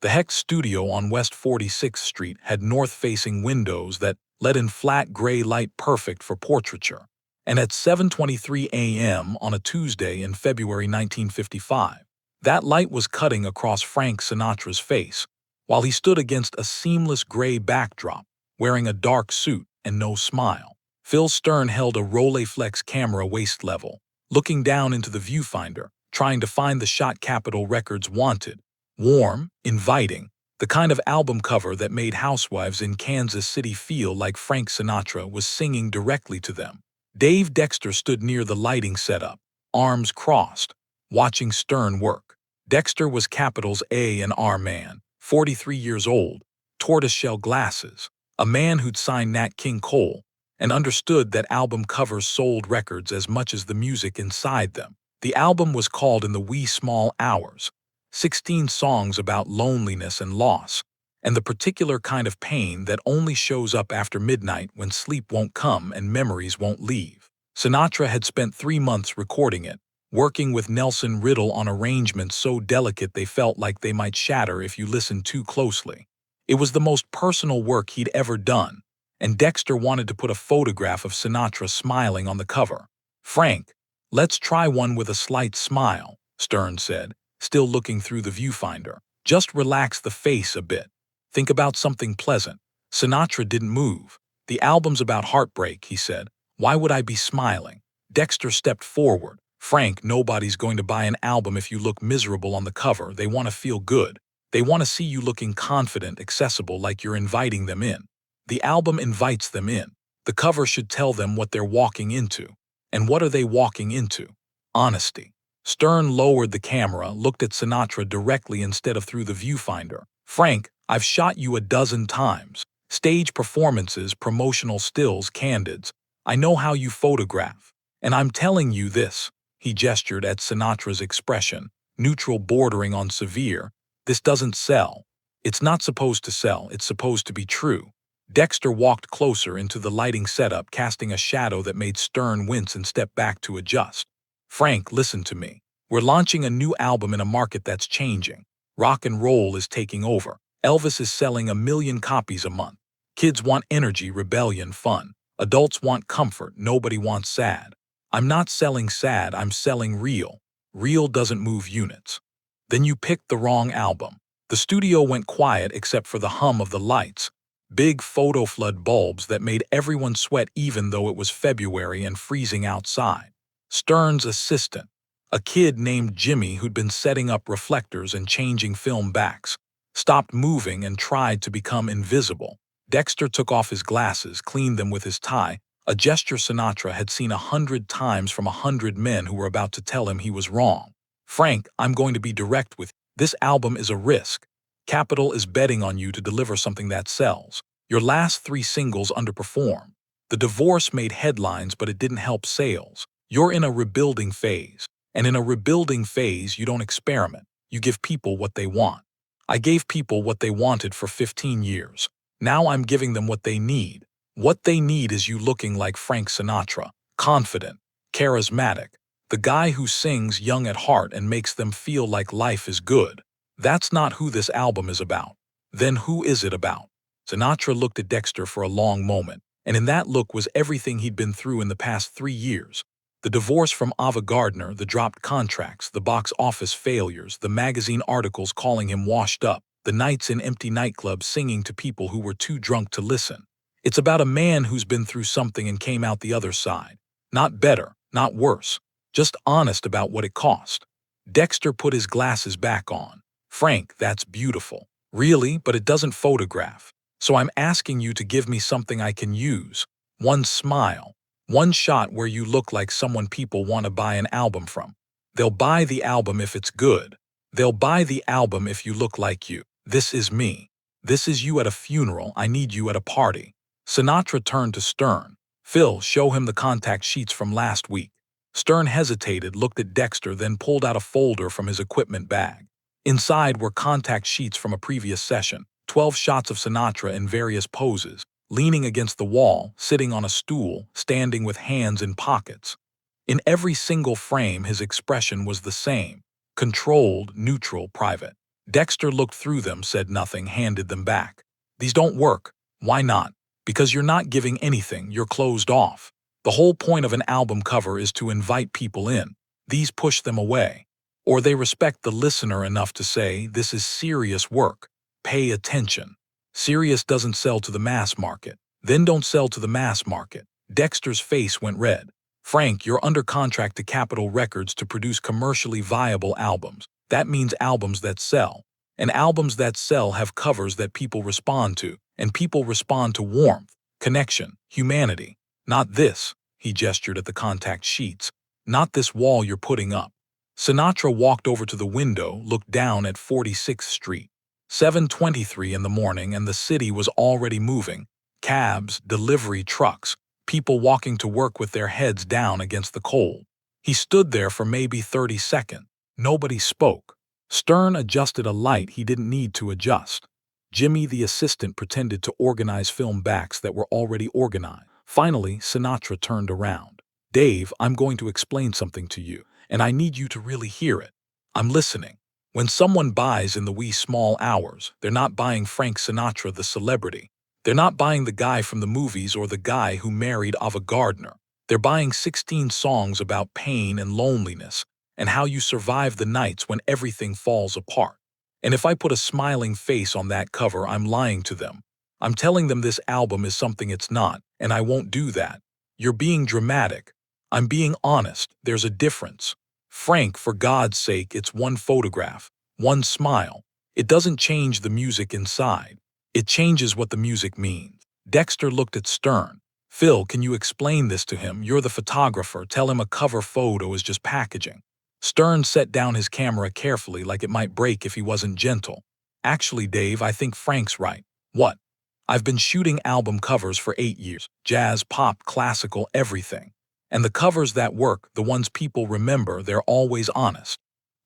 The Hecht Studio on West 46th Street had north-facing windows that let in flat gray light perfect for portraiture. And at 7:23 a.m. on a Tuesday in February 1955, that light was cutting across Frank Sinatra's face, while he stood against a seamless gray backdrop, wearing a dark suit and no smile. Phil Stern held a Rolleiflex camera waist level, looking down into the viewfinder, trying to find the shot Capitol Records wanted. Warm, inviting, the kind of album cover that made housewives in Kansas City feel like Frank Sinatra was singing directly to them. Dave Dexter stood near the lighting setup, arms crossed, watching Stern work. Dexter was Capitol's A&R man, 43 years old, tortoiseshell glasses, a man who'd signed Nat King Cole, and understood that album covers sold records as much as the music inside them. The album was called In the Wee Small Hours, 16 songs about loneliness and loss, and the particular kind of pain that only shows up after midnight when sleep won't come and memories won't leave. Sinatra had spent 3 months recording it, working with Nelson Riddle on arrangements so delicate they felt like they might shatter if you listened too closely. It was the most personal work he'd ever done, and Dexter wanted to put a photograph of Sinatra smiling on the cover. "Frank, let's try one with a slight smile," Stern said, still looking through the viewfinder. "Just relax the face a bit. Think about something pleasant." Sinatra didn't move. "The album's about heartbreak," he said. "Why would I be smiling?" Dexter stepped forward. "Frank, nobody's going to buy an album if you look miserable on the cover. They want to feel good. They want to see you looking confident, accessible, like you're inviting them in. The album invites them in. The cover should tell them what they're walking into. And what are they walking into? Honesty." Stern lowered the camera, looked at Sinatra directly instead of through the viewfinder. "Frank, I've shot you a dozen times. Stage performances, promotional stills, candids. I know how you photograph. And I'm telling you this." He gestured at Sinatra's expression, neutral bordering on severe. "This doesn't sell. It's not supposed to sell. It's supposed to be true." Dexter walked closer into the lighting setup, casting a shadow that made Stern wince and step back to adjust. "Frank, listen to me. We're launching a new album in a market that's changing. Rock and roll is taking over. Elvis is selling 1 million copies a month. Kids want energy, rebellion, fun. Adults want comfort. Nobody wants sad. I'm not selling sad, I'm selling real. Real doesn't move units." "Then you picked the wrong album." The studio went quiet except for the hum of the lights, big photo flood bulbs that made everyone sweat even though it was February and freezing outside. Stern's assistant, a kid named Jimmy who'd been setting up reflectors and changing film backs, stopped moving and tried to become invisible. Dexter took off his glasses, cleaned them with his tie, a gesture Sinatra had seen 100 times from 100 men who were about to tell him he was wrong. "Frank, I'm going to be direct with you. This album is a risk. Capitol is betting on you to deliver something that sells. Your last 3 singles underperformed. The divorce made headlines, but it didn't help sales. You're in a rebuilding phase. And in a rebuilding phase, you don't experiment. You give people what they want. I gave people what they wanted for 15 years. Now I'm giving them what they need. What they need is you looking like Frank Sinatra, confident, charismatic, the guy who sings young at heart and makes them feel like life is good. That's not who this album is about." "Then who is it about?" Sinatra looked at Dexter for a long moment, and in that look was everything he'd been through in the past 3 years. The divorce from Ava Gardner, the dropped contracts, the box office failures, the magazine articles calling him washed up, the nights in empty nightclubs singing to people who were too drunk to listen. It's about a man who's been through something and came out the other side. Not better, not worse, just honest about what it cost. Dexter put his glasses back on. "Frank, that's beautiful. Really, but it doesn't photograph. So I'm asking you to give me something I can use. One smile. One shot where you look like someone people want to buy an album from. They'll buy the album if it's good. They'll buy the album if you look like you. This is me. This is you at a funeral. I need you at a party." Sinatra turned to Stern. "Phil, show him the contact sheets from last week." Stern hesitated, looked at Dexter, then pulled out a folder from his equipment bag. Inside were contact sheets from a previous session, 12 shots of Sinatra in various poses, leaning against the wall, sitting on a stool, standing with hands in pockets. In every single frame his expression was the same, controlled, neutral, private. Dexter looked through them, said nothing, handed them back. These don't work. Why not? Because you're not giving anything, you're closed off. The whole point of an album cover is to invite people in. These push them away. Or they respect the listener enough to say, this is serious work. Pay attention. Serious doesn't sell to the mass market. Then don't sell to the mass market. Dexter's face went red. Frank, you're under contract to Capitol Records to produce commercially viable albums. That means albums that sell. And albums that sell have covers that people respond to. And people respond to warmth, connection, humanity. Not this, he gestured at the contact sheets. Not this wall you're putting up. Sinatra walked over to the window, looked down at 46th Street. 7:23 in the morning, and the city was already moving. Cabs, delivery trucks, people walking to work with their heads down against the cold. He stood there for maybe 30 seconds. Nobody spoke. Stern adjusted a light he didn't need to adjust. Jimmy, the assistant, pretended to organize film backs that were already organized. Finally, Sinatra turned around. Dave, I'm going to explain something to you, and I need you to really hear it. I'm listening. When someone buys in the wee small hours, they're not buying Frank Sinatra, the celebrity. They're not buying the guy from the movies or the guy who married Ava Gardner. They're buying 16 songs about pain and loneliness and how you survive the nights when everything falls apart. And if I put a smiling face on that cover, I'm lying to them. I'm telling them this album is something it's not, and I won't do that. You're being dramatic. I'm being honest. There's a difference. Frank, for God's sake, it's one photograph, one smile. It doesn't change the music inside. It changes what the music means. Dexter looked at Stern. Phil, can you explain this to him? You're the photographer. Tell him a cover photo is just packaging. Stern set down his camera carefully, like it might break if he wasn't gentle. Actually, Dave, I think Frank's right. What? I've been shooting album covers for 8 years. Jazz, pop, classical, everything. And the covers that work, the ones people remember, they're always honest.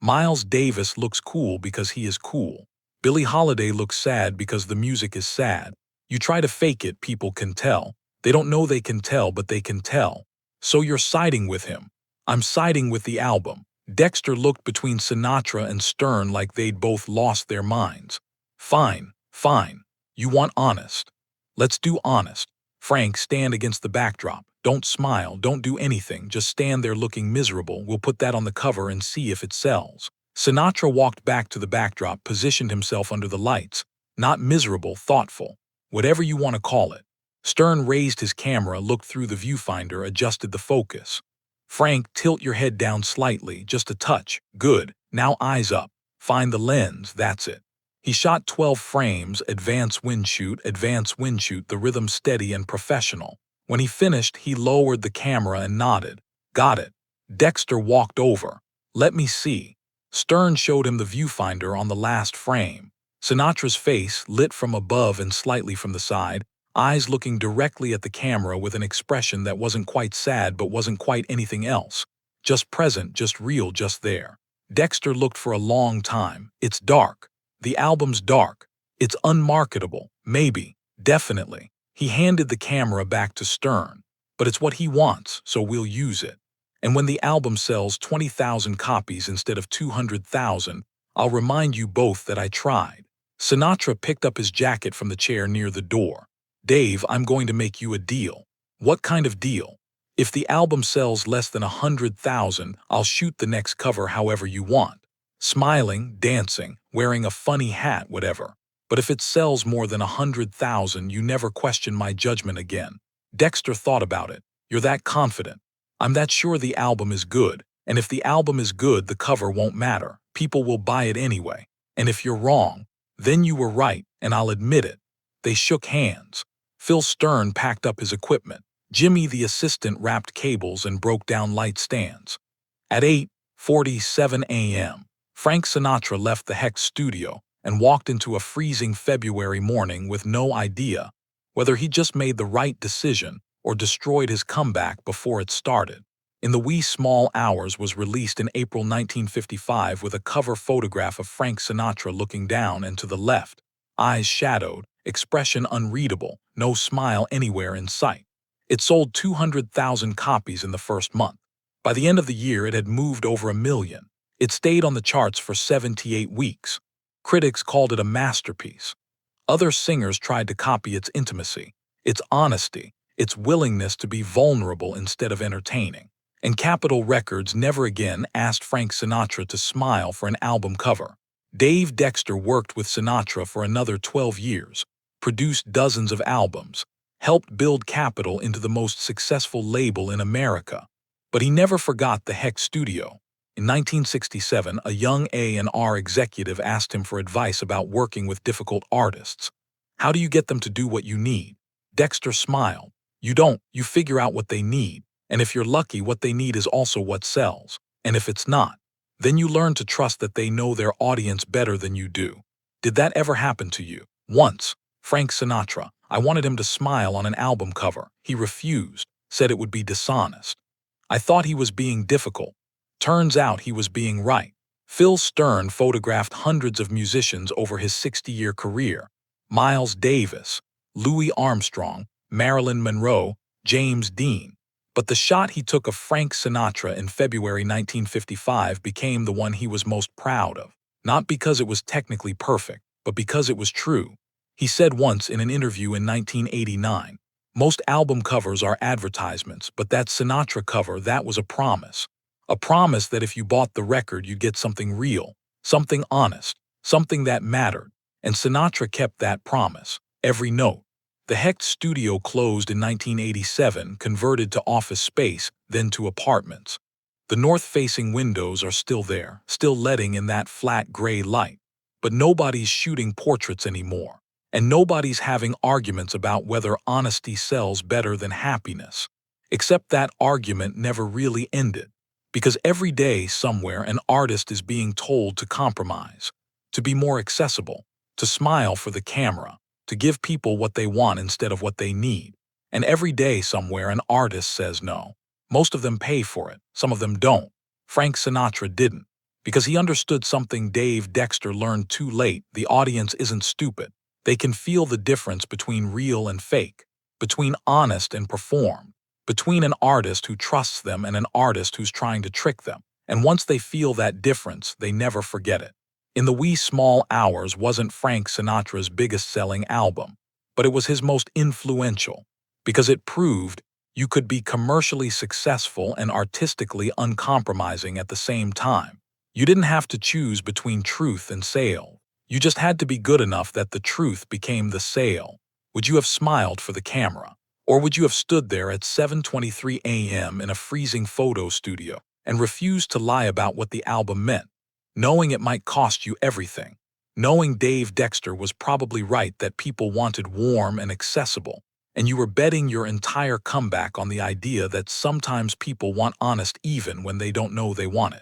Miles Davis looks cool because he is cool. Billie Holiday looks sad because the music is sad. You try to fake it, people can tell. They don't know they can tell, but they can tell. So you're siding with him. I'm siding with the album. Dexter looked between Sinatra and Stern like they'd both lost their minds. Fine, fine. You want honest. Let's do honest. Frank, stand against the backdrop. Don't smile, don't do anything, just stand there looking miserable. We'll put that on the cover and see if it sells. Sinatra walked back to the backdrop, positioned himself under the lights. Not miserable, thoughtful. Whatever you want to call it. Stern raised his camera, looked through the viewfinder, adjusted the focus. Frank, tilt your head down slightly, just a touch. Good. Now eyes up. Find the lens, that's it. He shot 12 frames, advance wind shoot, the rhythm steady and professional. When he finished, he lowered the camera and nodded. Got it. Dexter walked over. Let me see. Stern showed him the viewfinder on the last frame. Sinatra's face, lit from above and slightly from the side, eyes looking directly at the camera with an expression that wasn't quite sad but wasn't quite anything else. Just present, just real, just there. Dexter looked for a long time. It's dark. The album's dark. It's unmarketable. Maybe. Definitely. He handed the camera back to Stern. But it's what he wants, so we'll use it. And when the album sells 20,000 copies instead of 200,000, I'll remind you both that I tried. Sinatra picked up his jacket from the chair near the door. Dave, I'm going to make you a deal. What kind of deal? If the album sells less than 100,000, I'll shoot the next cover however you want. Smiling, dancing, wearing a funny hat, whatever. But if it sells more than 100,000, you never question my judgment again. Dexter thought about it. You're that confident. I'm that sure the album is good. And if the album is good, the cover won't matter. People will buy it anyway. And if you're wrong, then you were right, and I'll admit it. They shook hands. Phil Stern packed up his equipment. Jimmy, the assistant, wrapped cables and broke down light stands. At 8:47 a.m., Frank Sinatra left the Hecht Studio and walked into a freezing February morning with no idea whether he just made the right decision or destroyed his comeback before it started. In the Wee Small Hours was released in April 1955 with a cover photograph of Frank Sinatra looking down and to the left, eyes shadowed, expression unreadable, no smile anywhere in sight. It sold 200,000 copies in the first month. By the end of the year, it had moved over 1 million. It stayed on the charts for 78 weeks. Critics called it a masterpiece. Other singers tried to copy its intimacy, its honesty, its willingness to be vulnerable instead of entertaining. And Capitol Records never again asked Frank Sinatra to smile for an album cover. Dave Dexter worked with Sinatra for another 12 years, produced dozens of albums, helped build Capitol into the most successful label in America. But he never forgot the Hecht Studio. In 1967, a young A&R executive asked him for advice about working with difficult artists. How do you get them to do what you need? Dexter smiled. You don't, you figure out what they need. And if you're lucky, what they need is also what sells. And if it's not, then you learn to trust that they know their audience better than you do. Did that ever happen to you? Once, Frank Sinatra. I wanted him to smile on an album cover. He refused, said it would be dishonest. I thought he was being difficult. Turns out he was being right. Phil Stern photographed hundreds of musicians over his 60-year career. Miles Davis, Louis Armstrong, Marilyn Monroe, James Dean. But the shot he took of Frank Sinatra in February 1955 became the one he was most proud of. Not because it was technically perfect, but because it was true. He said once in an interview in 1989, "Most album covers are advertisements, but that Sinatra cover, that was a promise. A promise that if you bought the record, you'd get something real, something honest, something that mattered." And Sinatra kept that promise, every note. The Hecht Studio closed in 1987, converted to office space, then to apartments. The north-facing windows are still there, still letting in that flat gray light. But nobody's shooting portraits anymore, and nobody's having arguments about whether honesty sells better than happiness. Except that argument never really ended, because every day somewhere an artist is being told to compromise, to be more accessible, to smile for the camera, to give people what they want instead of what they need. And every day somewhere an artist says no. Most of them pay for it, some of them don't. Frank Sinatra didn't, because he understood something Dave Dexter learned too late: the audience isn't stupid. They can feel the difference between real and fake, between honest and performed, between an artist who trusts them and an artist who's trying to trick them. And once they feel that difference, they never forget it. In the Wee Small Hours wasn't Frank Sinatra's biggest-selling album, but it was his most influential, because it proved you could be commercially successful and artistically uncompromising at the same time. You didn't have to choose between truth and sale. You just had to be good enough that the truth became the sale. Would you have smiled for the camera? Or would you have stood there at 7:23 a.m. in a freezing photo studio and refused to lie about what the album meant, knowing it might cost you everything, knowing Dave Dexter was probably right that people wanted warm and accessible, and you were betting your entire comeback on the idea that sometimes people want honest even when they don't know they want it?